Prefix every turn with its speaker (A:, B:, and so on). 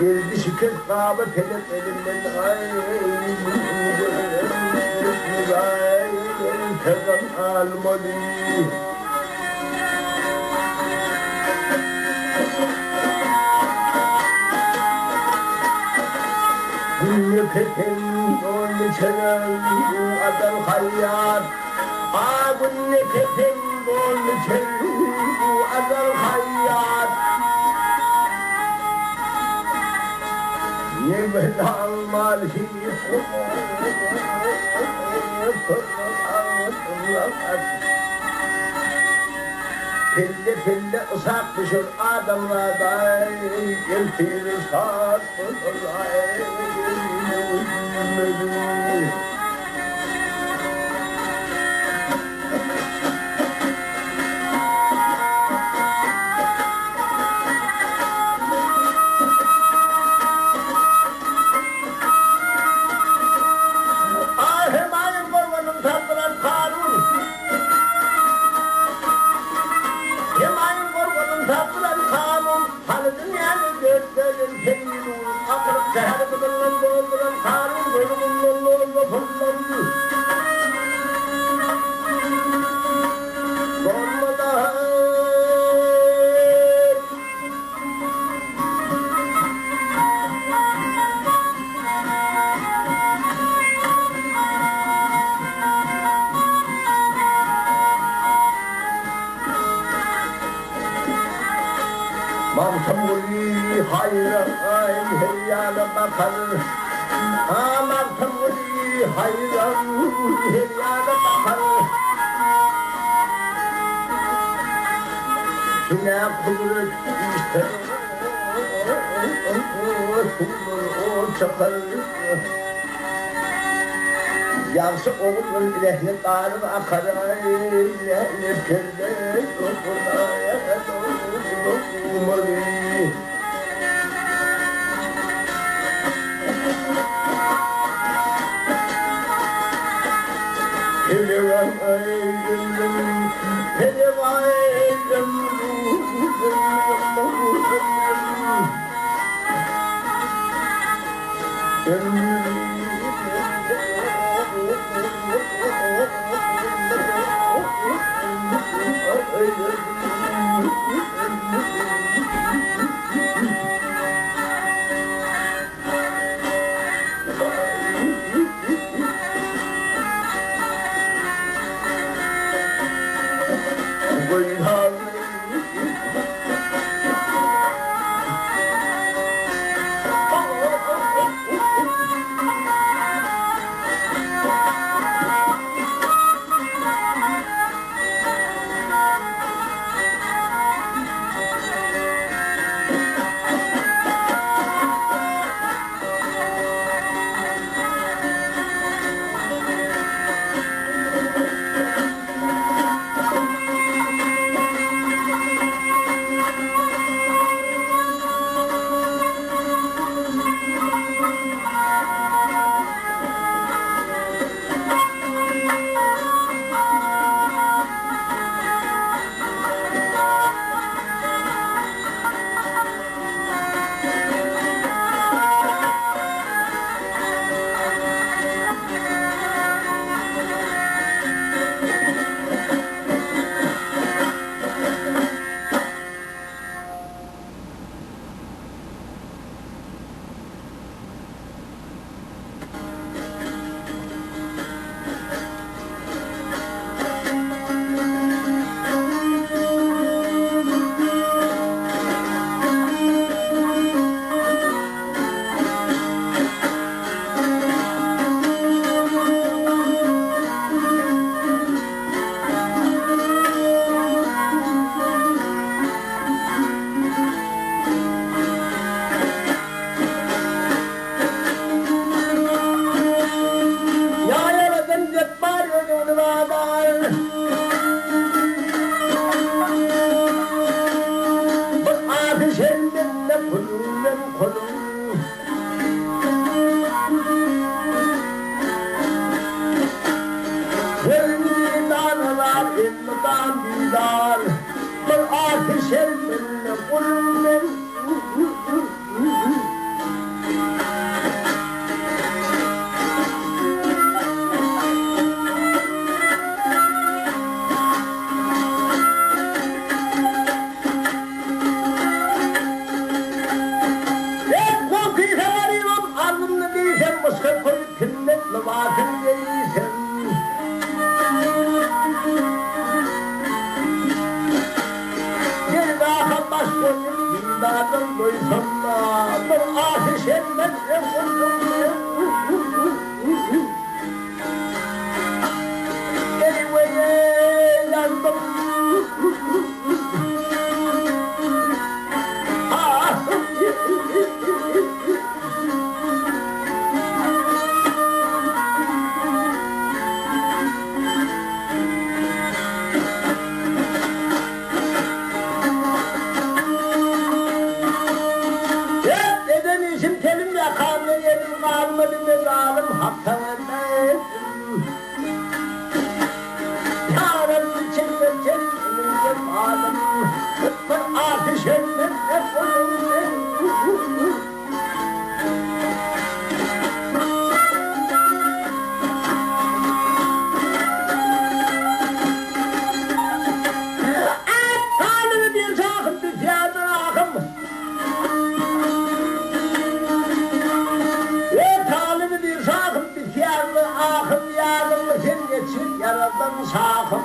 A: Geldi şükür sahabı telef elimden kazan almadı. Gülleketin onu çenen adam hayat. Gülleketin onu çenen adam hayat. Yemin almal hiç Pille pille ısak düşür adamlardan Geltiğini satmadılar Martamuli hayran heryana bakar Martamuli hayran heryana bakar Kine kudret ister o çakar Yavşı oğlun ilehli darın akar İlehli perde dokunaya dokunmalı Pehlivan aydındım, pehlivan aydındım ateş ellerine kulum ben. Başka koyup kimletle bakın değilsen. Bir daha baş koyup dindardan doysam da bu ateş etmez Anyway, yandım. Hatta vermez. Yarın içinde kendimce bağlı. Kıtlar ateş etmez hep onun. Tanrı bir sakın bir fiyatın akım. Ahım yardım sen geçir yaradan sakım.